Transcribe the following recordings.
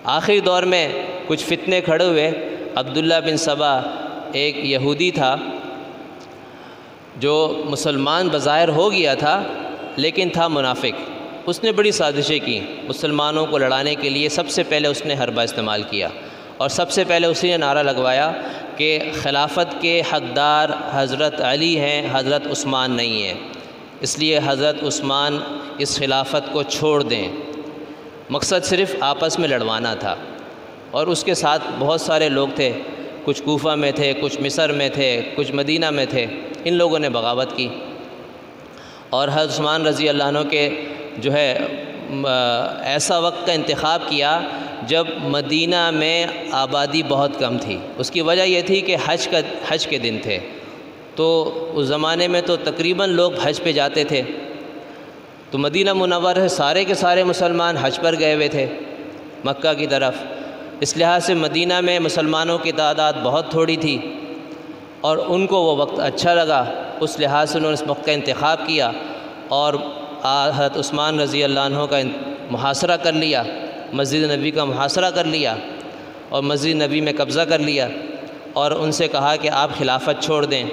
آخری دور میں کچھ فتنے کھڑے ہوئے۔ عبداللہ بن سبا ایک یہودی تھا جو مسلمان بظاہر ہو گیا تھا لیکن تھا منافق۔ اس نے بڑی سازشیں کی مسلمانوں کو لڑانے کے لیے۔ سب سے پہلے اس نے حربہ استعمال کیا اور سب سے پہلے اسی نے نعرہ لگوایا کہ خلافت کے حقدار حضرت علی ہیں، حضرت عثمان نہیں ہیں، اس لیے حضرت عثمان اس خلافت کو چھوڑ دیں۔ مقصد صرف آپس میں لڑوانا تھا، اور اس کے ساتھ بہت سارے لوگ تھے، کچھ کوفہ میں تھے، کچھ مصر میں تھے، کچھ مدینہ میں تھے۔ ان لوگوں نے بغاوت کی اور حضرت عثمان رضی اللہ عنہ کے جو ہے ایسا وقت کا انتخاب کیا جب مدینہ میں آبادی بہت کم تھی۔ اس کی وجہ یہ تھی کہ حج کے دن تھے، تو اس زمانے میں تو تقریباً لوگ حج پہ جاتے تھے، تو مدینہ منورہ سارے کے سارے مسلمان حج پر گئے ہوئے تھے مکہ کی طرف۔ اس لحاظ سے مدینہ میں مسلمانوں کی تعداد بہت تھوڑی تھی، اور ان کو وہ وقت اچھا لگا، اس لحاظ سے انہوں نے اس وقت کا انتخاب کیا اور حضرت عثمان رضی اللہ عنہ کا محاصرہ کر لیا، مسجد نبی کا محاصرہ کر لیا اور مسجد نبی میں قبضہ کر لیا، اور ان سے کہا کہ آپ خلافت چھوڑ دیں۔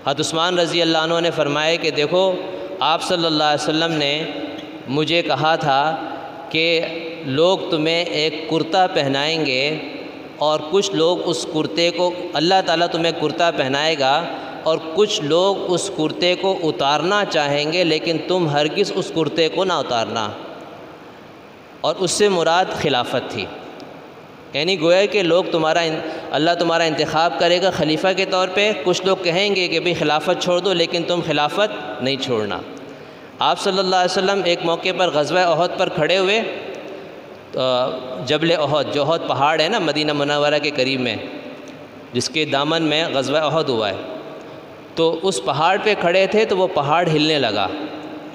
حضرت عثمان رضی اللہ عنہ نے فرمایا کہ دیکھو، آپ صلی اللہ علیہ وسلم نے مجھے کہا تھا کہ لوگ تمہیں ایک کرتا پہنائیں گے، اور کچھ لوگ اس کرتے کو اللہ تعالیٰ تمہیں کرتا پہنائے گا، اور کچھ لوگ اس کرتے کو اتارنا چاہیں گے لیکن تم ہرگز اس کرتے کو نہ اتارنا، اور اس سے مراد خلافت تھی۔ یعنی گویا کہ لوگ اللہ تمہارا انتخاب کرے گا خلیفہ کے طور پہ، کچھ لوگ کہیں گے کہ بھئی خلافت چھوڑ دو لیکن تم خلافت نہیں چھوڑنا۔ آپ صلی اللہ علیہ وسلم ایک موقع پر غزوہ احد پر کھڑے ہوئے، جبل احد، جو احد پہاڑ ہے نا مدینہ منورہ کے قریب میں، جس کے دامن میں غزوہ احد ہوا ہے، تو اس پہاڑ پہ کھڑے تھے تو وہ پہاڑ ہلنے لگا،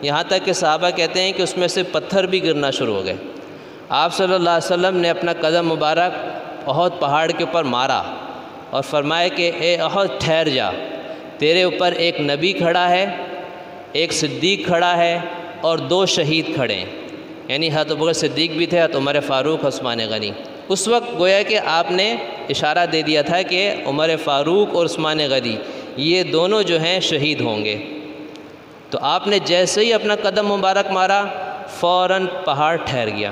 یہاں تک کہ صحابہ کہتے ہیں کہ اس میں سے پتھر بھی گرنا شروع ہو گئے۔ آپ صلی اللہ علیہ وسلم نے اپنا قدم مبارک احد پہاڑ کے اوپر مارا اور فرمایا کہ اے احد ٹھہر جا، تیرے اوپر ایک نبی کھڑا ہے، ایک صدیق کھڑا ہے، اور 2 شہید کھڑے ہیں، یعنی حضرت ابوبکر صدیق بھی تھے، حضرت عمر فاروق، عثمان غنی۔ اس وقت گویا کہ آپ نے اشارہ دے دیا تھا کہ عمر فاروق اور عثمان غنی یہ دونوں جو ہیں شہید ہوں گے۔ تو آپ نے جیسے ہی اپنا قدم مبارک مارا، فوراً پہاڑ ٹھہر گیا۔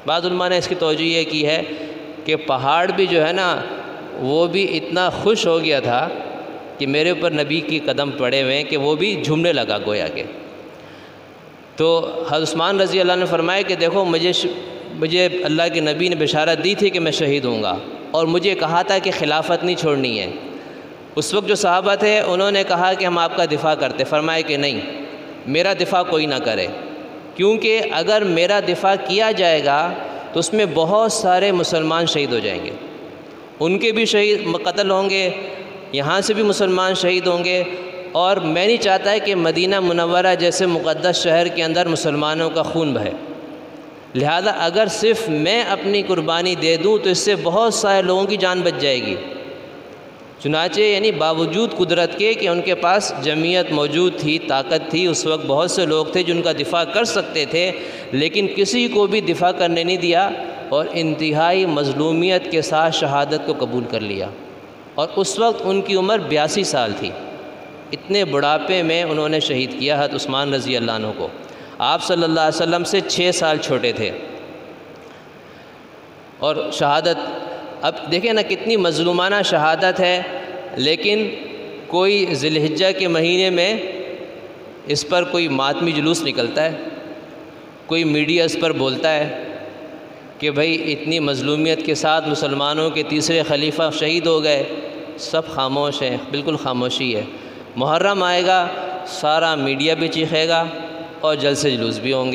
بعض علماء نے اس کی توجہ یہ کی ہے کہ پہاڑ بھی جو ہے نا وہ بھی اتنا خوش ہو گیا تھا کہ میرے اوپر نبی کی قدم پڑے ہوئے ہیں کہ وہ بھی جھومنے لگا گویا کہ۔ تو حضرت عثمان رضی اللہ عنہ نے فرمایا کہ دیکھو، مجھے اللہ کے نبی نے بشارت دی تھی کہ میں شہید ہوں گا، اور مجھے کہا تھا کہ خلافت نہیں چھوڑنی ہے۔ اس وقت جو صحابہ تھے انہوں نے کہا کہ ہم آپ کا دفاع کرتے، فرمایا کہ نہیں، میرا دفاع کوئی نہ کرے، کیونکہ اگر میرا دفاع کیا جائے گا تو اس میں بہت سارے مسلمان شہید ہو جائیں گے، ان کے بھی شہید قتل ہوں گے، یہاں سے بھی مسلمان شہید ہوں گے، اور میں نہیں چاہتا ہے کہ مدینہ منورہ جیسے مقدس شہر کے اندر مسلمانوں کا خون بہے، لہذا اگر صرف میں اپنی قربانی دے دوں تو اس سے بہت سارے لوگوں کی جان بچ جائے گی۔ چنانچہ یعنی باوجود قدرت کے کہ ان کے پاس جمعیت موجود تھی، طاقت تھی، اس وقت بہت سے لوگ تھے جن کا دفاع کر سکتے تھے، لیکن کسی کو بھی دفاع کرنے نہیں دیا، اور انتہائی مظلومیت کے ساتھ شہادت کو قبول کر لیا۔ اور اس وقت ان کی عمر 82 سال تھی، اتنے بڑھاپے میں انہوں نے شہید کیا حضرت عثمان رضی اللہ عنہ کو۔ آپ صلی اللہ علیہ وسلم سے 6 سال چھوٹے تھے، اور شہادت اب دیکھیں نا کتنی مظلومانہ شہادت ہے، لیکن کوئی ذی الحجہ کے مہینے میں اس پر کوئی ماتمی جلوس نکلتا ہے، کوئی میڈیا اس پر بولتا ہے کہ بھئی اتنی مظلومیت کے ساتھ مسلمانوں کے تیسرے خلیفہ شہید ہو گئے، سب خاموش ہیں، بالکل خاموشی ہے۔ محرم آئے گا، سارا میڈیا بھی چیخے گا اور جلسے جلوس بھی ہوں گے۔